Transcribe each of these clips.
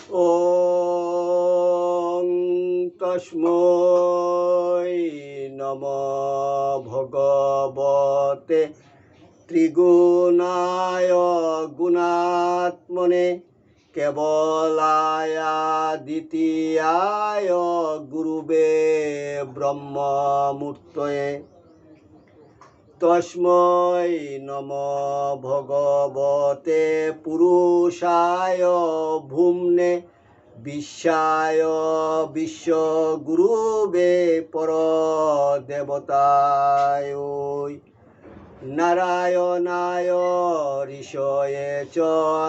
ॐ तस्मै नमः भगवते त्रिगुणाय गुणात्मने केवलाय द्वितीयाय गुरुवे ब्रह्ममूर्तये तस्मै नमः भगवते पुरुषाय भूम्ने विश्वाय विश्वगुरुवे परदेवताय नारायणाय ऋषये च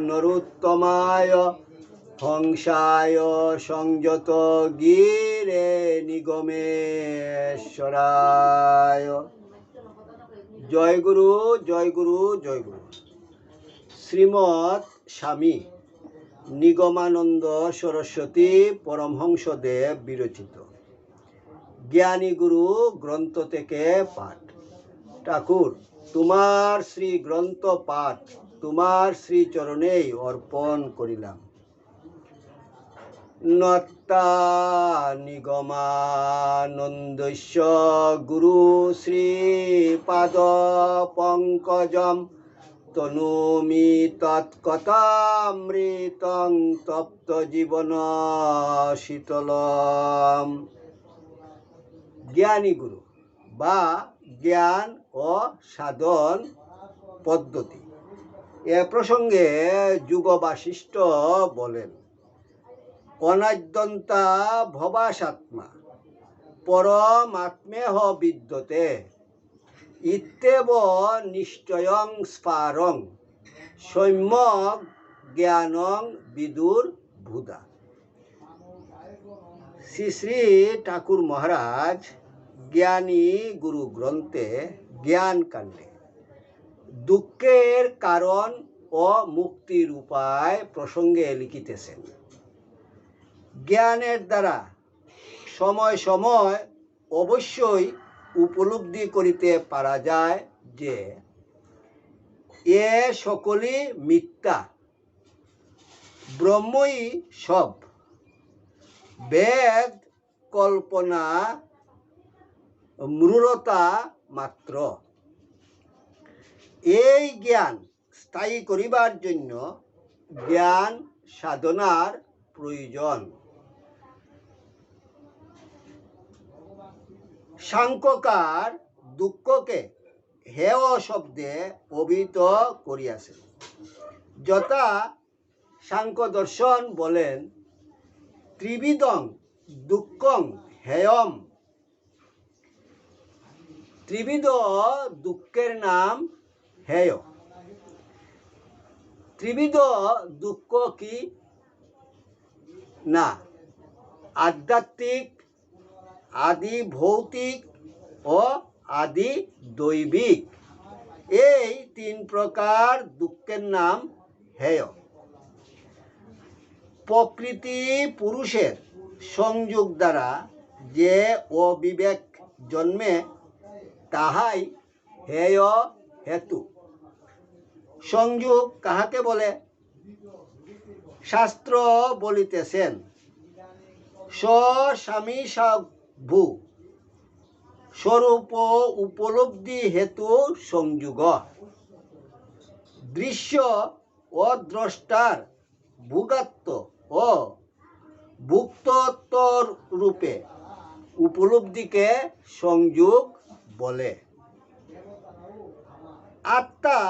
नरोत्तमाय हंसाय संयत गिरे निगमेश्वराय। जय गुरु जय गुरु जय गुरु। श्रीमद् स्वामी निगमानंद सरस्वती परमहंसदेव विरचित ज्ञानी गुरु ग्रंथ থেকে পাঠ। ঠাকুর, তোমার শ্রী গ্রন্থ পাঠ তোমার শ্রী চরণেই অর্পণ করিলাম। নত্তা নিগমানন্দস্য গুরু শ্রীপাদ পঙ্কজম তনুমি তৎকথামৃতং তপ্ত জীবন শীতলম। জ্ঞানী গুরু বা জ্ঞান ও সাধন পদ্ধতি এ প্রসঙ্গে যুগ বাশিষ্ঠ বলেন, অনাদ্যন্তা ভবাসাত্মা পরমাত্মেহ বিদ্যতে ইত্যেব নিশ্চয়ং স্ফারং সম্যক জ্ঞানং বিদুর ভূদা। শ্রী শ্রী ঠাকুর মহারাজ জ্ঞানী গুরু গ্রন্থে জ্ঞান কাণ্ডে দুঃখের কারণ ও মুক্তির উপায় প্রসঙ্গে লিখিতেছেন। জ্ঞানের দ্বারা সময় সময় অবশ্যই উপলব্ধি করিতে পারা যায় যে এ সকলই মিথ্যা, ব্রহ্মই সব, বেদ কল্পনা মূঢ়তা মাত্র। এই জ্ঞান স্থায়ী করিবার জন্য জ্ঞান সাধনার প্রয়োজন। সাংখ্যকার দুঃখকে হেয় শব্দে অভিহিত করিয়াছেন, যথা সাংখ্য দর্শন বলেন ত্রিবিধং দুঃখং হেয়ম। ত্রিবিধ দুঃখের নাম হেয়। ত্রিবিধ দুঃখ কি না? আধ্যাত্মিক, আদি ভৌতিক ও আদি দৈবিক, এই তিন প্রকার দুঃখের নাম হেয়। প্রকৃতি পুরুষের সংযোগ দ্বারা যে অবিবেক জন্মে তাহাই হেয় হেতু। সংযোগ কাহাকে বলে? শাস্ত্র বলিতেছেন স্বামী ভূ স্বরূপ উপলব্ধি হেতু সংযোগ। দৃশ্য ও দ্রষ্টার ভোগাত্ম ও ভুক্তত্ব রূপে উপলব্ধিকে সংযোগ বলে। আত্মা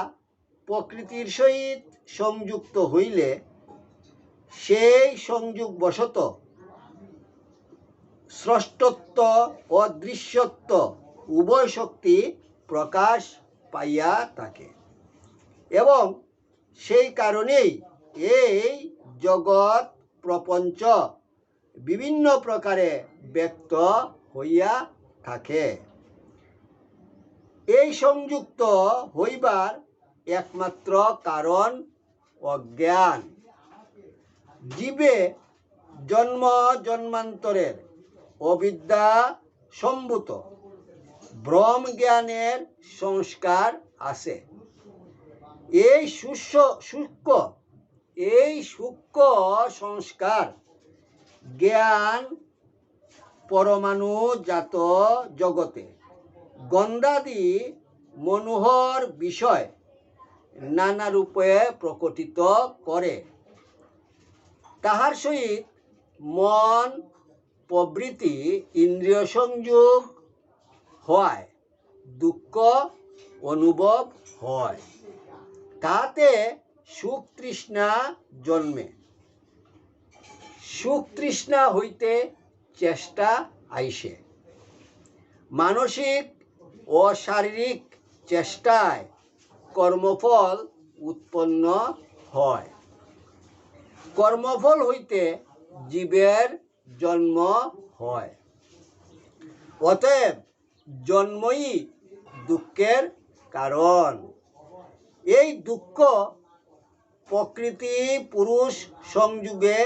প্রকৃতির সহিত সংযুক্ত হইলে সেই সংযোগবশত স্রষ্টত্ব ও দৃশ্যত্ব উভয় শক্তি প্রকাশ পাইয়া থাকে এবং সেই কারণেই এই জগৎ প্রপঞ্চ বিভিন্ন প্রকারে ব্যক্ত হইয়া থাকে। এই সংযুক্ত হইবার একমাত্র কারণ অজ্ঞান। জীবে জন্ম জন্মান্তরের অবিদ্যা সম্ভূত ব্রহ্ম জ্ঞানের সংস্কার আছে। এই সূক্ষ্ম এই সূক্ষ্ম সংস্কার জ্ঞান পরমাণুজাত জগতে গন্ধাদি মনোহর বিষয় নানা রূপে প্রকটিত করে। তাহার সহিত মন প্রবৃত্তি ইন্দ্রিয় সংযোগ হয়, দুঃখ অনুভব হয়, তাতে সুখ তৃষ্ণা জন্মে। সুখ তৃষ্ণা হইতে চেষ্টা আইসে, মানসিক ও শারীরিক চেষ্টায় কর্মফল উৎপন্ন হয়। কর্মফল হইতে জীবের জন্ম হয়। অতএব জন্মই দুঃখের কারণ। এই দুঃখ প্রকৃতি পুরুষ সংযোগে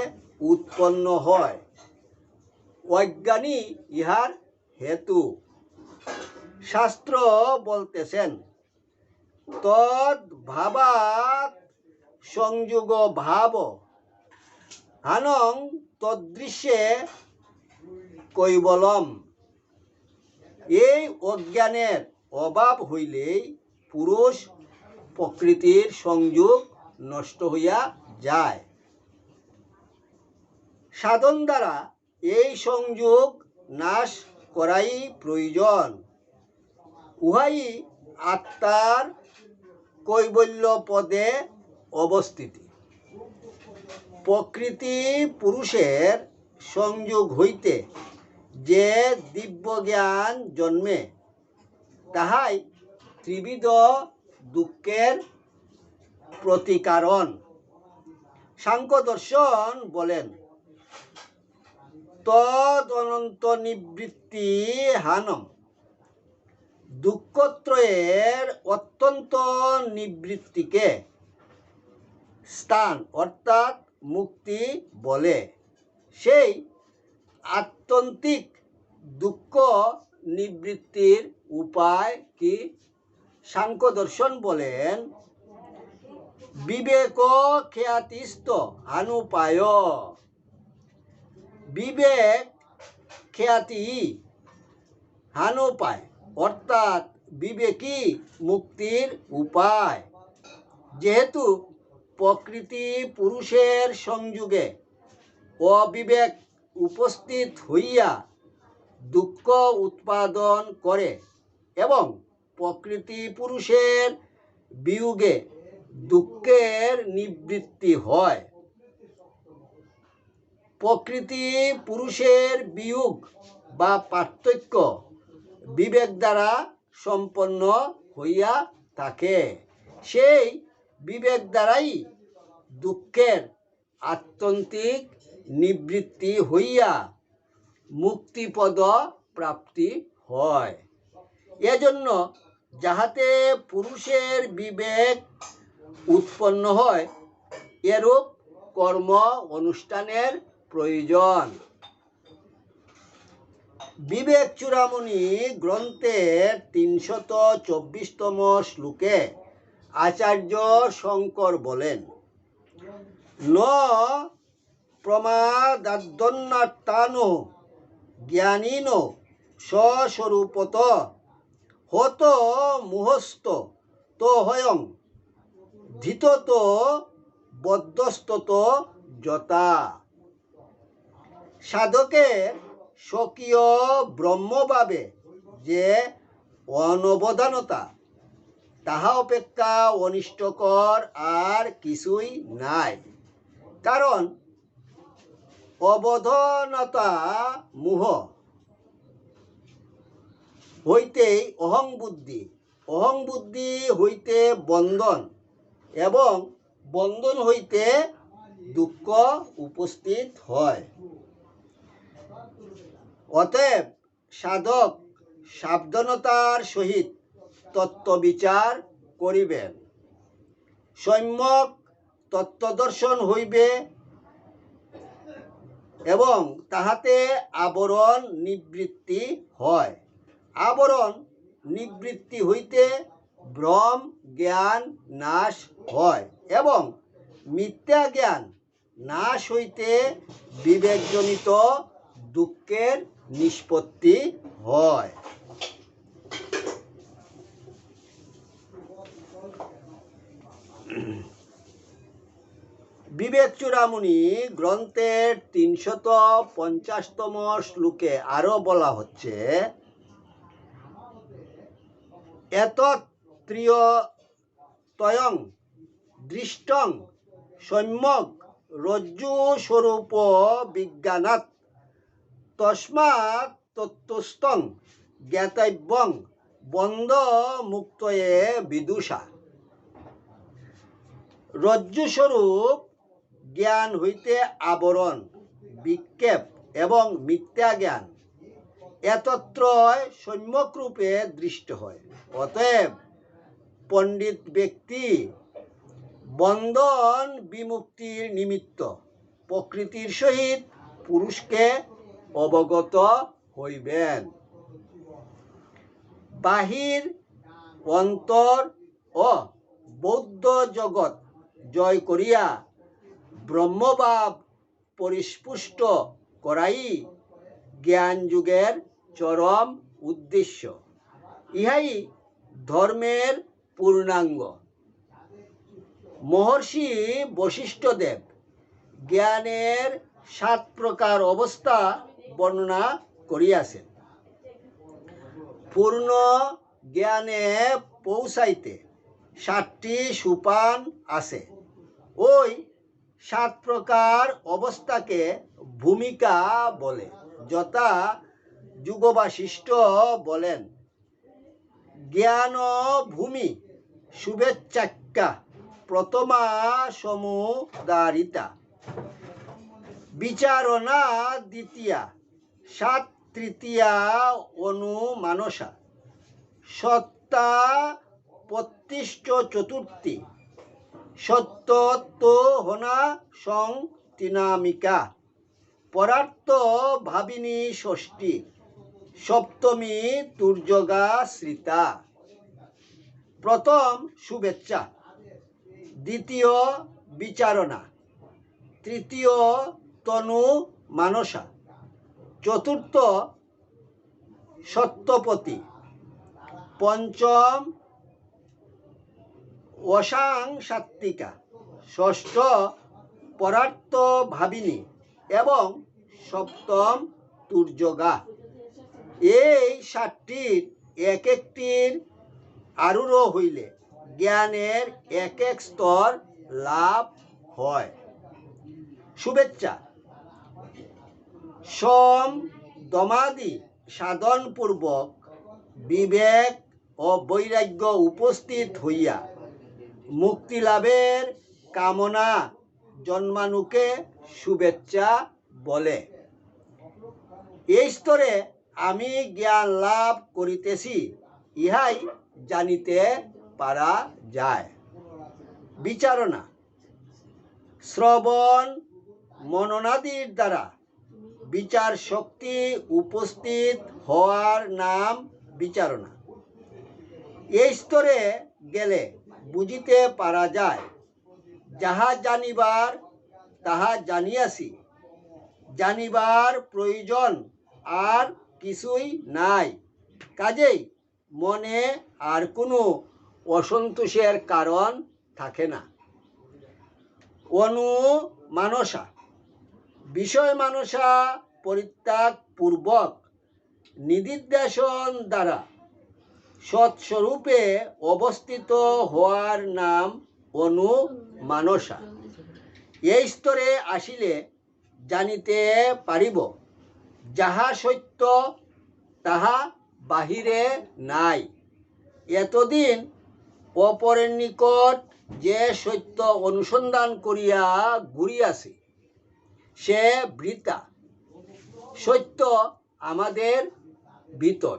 উৎপন্ন হয়। অজ্ঞানী ইহার হেতু। শাস্ত্র বলতেছেন, তদ ভাবাত সংযোগ ভাব হানং তদৃশ্যে কৈবলম। এই অজ্ঞানের অভাব হইলেই পুরুষ প্রকৃতির সংযোগ নষ্ট হইয়া যায়। সাধন দ্বারা এই সংযোগ নাশ করাই প্রয়োজন। উহাই আত্মার কৈবল্য পদে অবস্থিতি। প্রকৃতি পুরুষের সংযোগ হইতে যে দিব্য জ্ঞান জন্মে, তাহাই ত্রিবিধ দুঃখের প্রতিকারণ। সাংখ্য দর্শন বলেন, তদ অনন্ত নিবৃত্তি হানম। দুঃখত্রয়ের অত্যন্ত নিবৃত্তিকে স্থান অর্থাৎ মুক্তি বলে। সেই আত্যন্তিক দুঃখ নিবৃত্তির উপায় কি? সাংখ্য দর্শন বলেন, বিবেক খ্যাতিস্থ হানুপায়। বিবেক খ্যাতি হানুপায় অর্থাৎ বিবেকই মুক্তির উপায়। যেহেতু প্রকৃতি পুরুষের সংযোগে অবিবেক উপস্থিত হইয়া দুঃখ উৎপাদন করে এবং প্রকৃতি পুরুষের বিয়োগে দুঃখের নিবৃত্তি হয়, প্রকৃতি পুরুষের বিয়োগ বা পার্থক্য বিবেক দ্বারা সম্পন্ন হইয়া থাকে। সেই বিবেক দ্বারাই দুঃখের আত্যন্তিক নিবৃত্তি হইয়া মুক্তিপদ প্রাপ্তি হয়। এজন্য যাহাতে পুরুষের বিবেক উৎপন্ন হয়, এরূপ কর্ম অনুষ্ঠানের প্রয়োজন। বিবেক চূড়ামণি গ্রন্থের ৩২৪তম শ্লোকে আচার্য শঙ্কর বলেন, ন প্রমাদাদ্যন্নাত্মানো জ্ঞানীনো স্বস্বরূপত হত মুহস্ত তো হয়ং ধিতত বদ্ধস্তত যথা। সাধকের স্বকীয় ব্রহ্মভাবে যে অনবধানতা, তাহা অপেক্ষা অনিষ্টকর আর কিছুই নাই। কারণ অবধানতা মোহ হইতেই অহং বুদ্ধি, অহং বুদ্ধি হইতে বন্ধন এবং বন্ধন হইতে দুঃখ উপস্থিত হয়। অতএব সাধক সাবধানতার সহিত তত্ত্ববিচার করিবেন। সম্যক তত্ত্বদর্শন হইবে এবং তাহাতে আবরণ নিবৃত্তি হয়। আবরণ নিবৃত্তি হইতে ভ্রম জ্ঞান নাশ হয় এবং মিথ্যা জ্ঞান নাশ হইতে বিবেকজনিত দুঃখের নিষ্পত্তি হয়। বিবেক চূড়ামণি গ্রন্থের 350তম শ্লোকে আরো বলা হচ্ছে, এতত্রিয়তয়ং দৃষ্টং সম্যক রজ্জু স্বরূপ বিজ্ঞানাৎ তস্মাৎ তত্ত্বস্থং জ্ঞাতব্যং বন্ধ মুক্তয়ে বিদুষা। রজ্জুস্বরূপ জ্ঞান হইতে আবরণ, বিক্ষেপ এবং মিথ্যা জ্ঞান এতত্রয় সম্যকরূপে দৃষ্ট হয়। অতএব পণ্ডিত ব্যক্তি বন্ধন বিমুক্তির নিমিত্ত প্রকৃতির সহিত পুরুষকে অবগত হইবেন। বাহির অন্তর ও বৌদ্ধ জগৎ জয় করিয়া ব্রহ্মভাব পরিস্পুষ্ট করাই জ্ঞান যুগের চরম উদ্দেশ্য। ইহাই ধর্মের পূর্ণাঙ্গ। মহর্ষি বশিষ্ঠদেব জ্ঞানের 7 প্রকার অবস্থা বর্ণনা করিয়াছেন। পূর্ণ জ্ঞানে পৌঁছাইতে 7টি সোপান আছে। ওই 7 প্রকার অবস্থাকে ভূমিকা বলে, যথা যুগবাশিষ্ঠ বলেন, জ্ঞান ভূমি শুভেচ্ছাক্কা প্রথমা সমুদারিতা, বিচারণা দ্বিতীয়া, 7 তৃতীয়া অনুমানসা, সত্তা প্রতিষ্ঠ চতুর্থী, সত্যত্ব হনা সং তিনামিকা, পরার্থ ভাবিনী ষষ্ঠী, সপ্তমী তুর্যগা শ্রিতা। প্রথম শুভেচ্ছা, দ্বিতীয় বিচারণা, তৃতীয় তনু মানসা, চতুর্থ সত্যপতি, পঞ্চম অসাংসাত্তিকা, ষষ্ঠ পরার্থ ভাবিনী এবং সপ্তম তুর্যগা। এই 7টির এক একটির আরূঢ় হইলে জ্ঞানের এক এক স্তর লাভ হয়। শুভেচ্ছা, সম দমাদি সাধনপূর্বক বিবেক ও বৈরাগ্য উপস্থিত হইয়া মুক্তি লাভের কামনা জন্মানুকে শুভেচ্ছা বলে। এই স্তরে আমি জ্ঞান লাভ করিতেছি, ইহাই জানিতে পারা যায়। বিচারণা, শ্রবণ মননাদির দ্বারা বিচার শক্তি উপস্থিত হওয়ার নাম বিচারণা। এই স্তরে গেলে বুঝিতে পারা যায়, যাহা জানিবার তাহা জানিয়াছি, জানিবার প্রয়োজন আর কিছুই নাই, কাজেই মনে আর কোনো অসন্তোষের কারণ থাকে না। অনুমানসা, বিষয় মানসা পরিত্যাগ পূর্বক নিদিধ্যাসন দ্বারা সৎস্বরূপে অবস্থিত হওয়ার নাম অনুমানসা। এই স্তরে আসিলে জানিতে পারিব, যাহা সত্য তাহা বাহিরে নাই। এতদিন অপরের নিকট যে সত্য অনুসন্ধান করিয়া ঘুরিয়াছি, সে বৃথা। সত্য আমাদের ভিতর।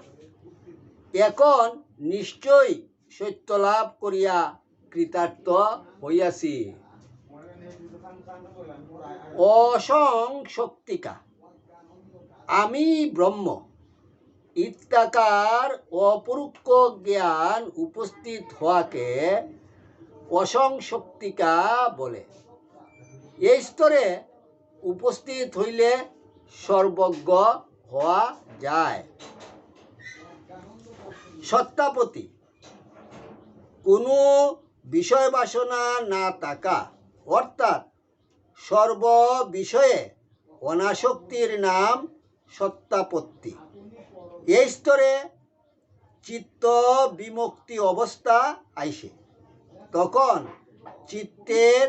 এখন নিশ্চয়ই সত্য লাভ করিয়া কৃতার্থ হইয়াছি। অসংশক্তিকা, আমি ব্রহ্ম ইত্যাকার অপরোক্ষ জ্ঞান উপস্থিত হওয়াকে অসংশক্তিকা বলে। এই স্তরে উপস্থিত হইলে সর্বজ্ঞ হওয়া যায়। সত্তাপতি, কোনো বিষয় বাসনা না থাকা, অর্থাৎ সর্ব বিষয়ে অনাসক্তির নাম সত্তাপত্তি। এই স্তরে চিত্ত বিমুক্তি অবস্থা আইসে। তখন চিত্তের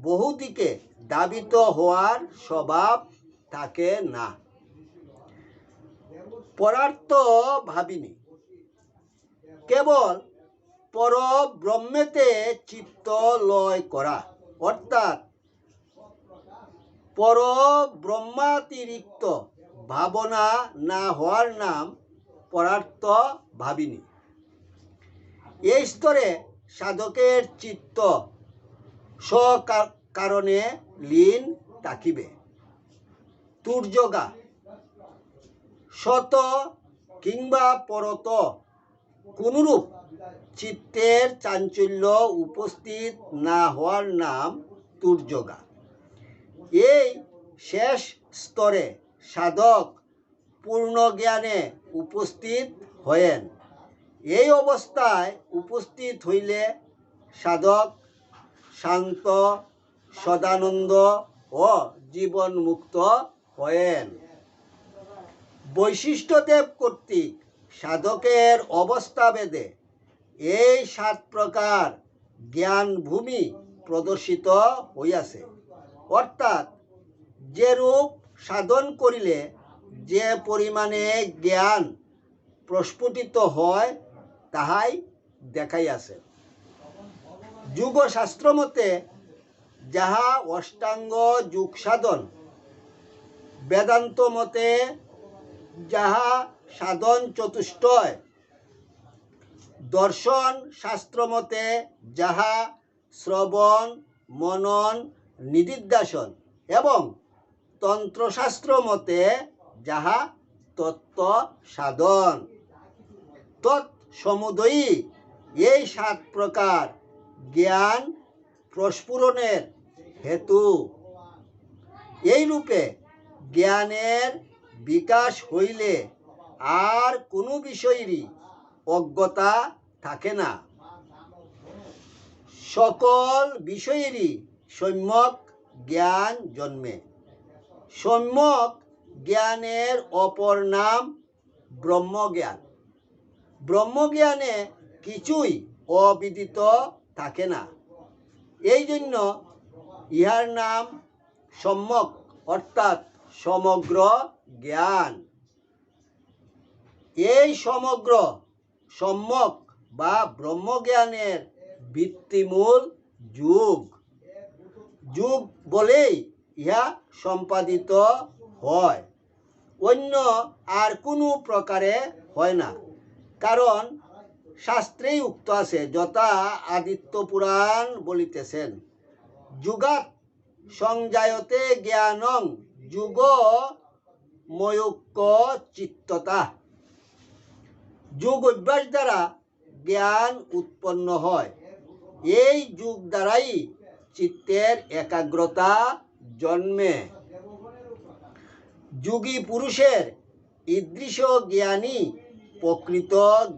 বহুদিকে দাবিত হওয়ার স্বভাব থাকে না। পরার্থ ভাবিনী, কেবল পরব্রহ্মেতে চিত্ত লয় করা, অর্থাৎ পরব্রহ্মাতিরিক্ত ভাবনা না হওয়ার নাম পরার্থ ভাবিনী। এই স্তরে সাধকের চিত্ত স্বকারণে লীন থাকিবে। তুর্যগা, শত কিংবা পরত কোনরূপ চিত্তের চাঞ্চল্য উপস্থিত না হওয়ার নাম তুর্যগা। এই শেষ স্তরে সাধক পূর্ণ জ্ঞানে উপস্থিত হয়েন। এই অবস্থায় উপস্থিত হইলে সাধক শান্ত, সদানন্দ ও জীবনমুক্ত হয়েন। বৈশিষ্ট্যদেব কর্তৃক সাধকের অবস্থাভেদে এই 7 প্রকার জ্ঞান ভূমি প্রদর্শিত হইয়াছে। অর্থাৎ যেরূপ সাধন করিলে যে পরিমাণে জ্ঞান প্রস্ফুটিত হয় তাহাই দেখাইয়াছে। যোগশাস্ত্র মতে যাহা অষ্টাঙ্গ যোগ সাধন, বেদান্ত মতে যাহা সাধন চতুষ্টয়, দর্শন শাস্ত্র মতে যাহা শ্রবণ মনন নিদিধ্যাসন এবং তন্ত্রশাস্ত্র মতে যাহা তত্ত্ব সাধন, তৎসমুদয়ী এই 7 প্রকার জ্ঞান প্রস্ফুরণের হেতু। এই রূপে জ্ঞানের বিকাশ হইলে আর কোনো বিষয়েরই অজ্ঞতা থাকে না। সকল বিষয়েরই সম্যক জ্ঞান জন্মে। সম্যক জ্ঞানের অপর নাম ব্রহ্মজ্ঞান। ব্রহ্মজ্ঞানে কিছুই অবিদিত থাকে না। এই জন্য ইহার নাম সম্যক, অর্থাৎ সমগ্র জ্ঞান। এই সমগ্র সম্যক বা ব্রহ্মজ্ঞানের ভিত্তিমূল যোগ। যোগ বলেই ইহা সম্পাদিত হয়, অন্য আর কোনো প্রকারে হয় না। কারণ শাস্ত্রেই উক্ত আছে, যথা আদিত্য পুরাণ বলিতেছেন, যুগাৎ সংজায়তে জ্ঞানং যুগ ময়ুক্য চিত্ততা। যোগ অভ্যাস দ্বারা জ্ঞান উৎপন্ন হয়। এই যোগ দ্বারাই চিত্তের একাগ্রতা জন্মে। যোগী পুরুষের ঈদৃশ জ্ঞানী প্রকৃত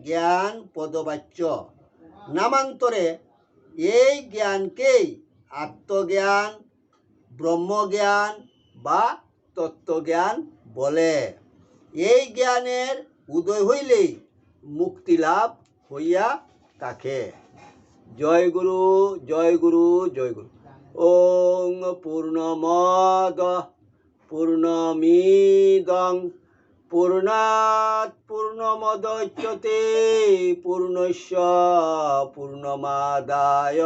জ্ঞান পদবাচ্য। নামান্তরে এই জ্ঞানকেই আত্মজ্ঞান, ব্রহ্মজ্ঞান বা তত্ত্বজ্ঞান বলে। এই জ্ঞানের উদয় হইলেই মুক্তিলাভ হইয়া থাকে। জয় গুরু, জয় গুরু, জয় গুরু। ওং পূর্ণমদ পূর্ণমিদং পূর্ণাৎ পূর্ণমদচ্যতে পূর্ণস্য পূর্ণমাদায়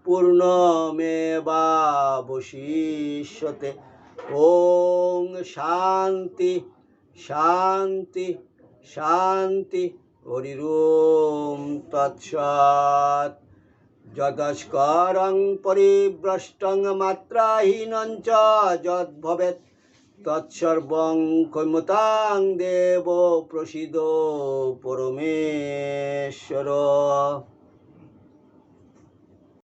পূর্ণমেবাবশিষ্যতে। ওং শান্তি শান্তি শান্তি। হরির তৎসৎ। যদস্করং পরিভ্রষ্টং মাত্রাহীনং চ যদ্ভবেৎ তৎসর্বং ক্ষম্যতাং দেব প্রসীদ পরমেশ্বর।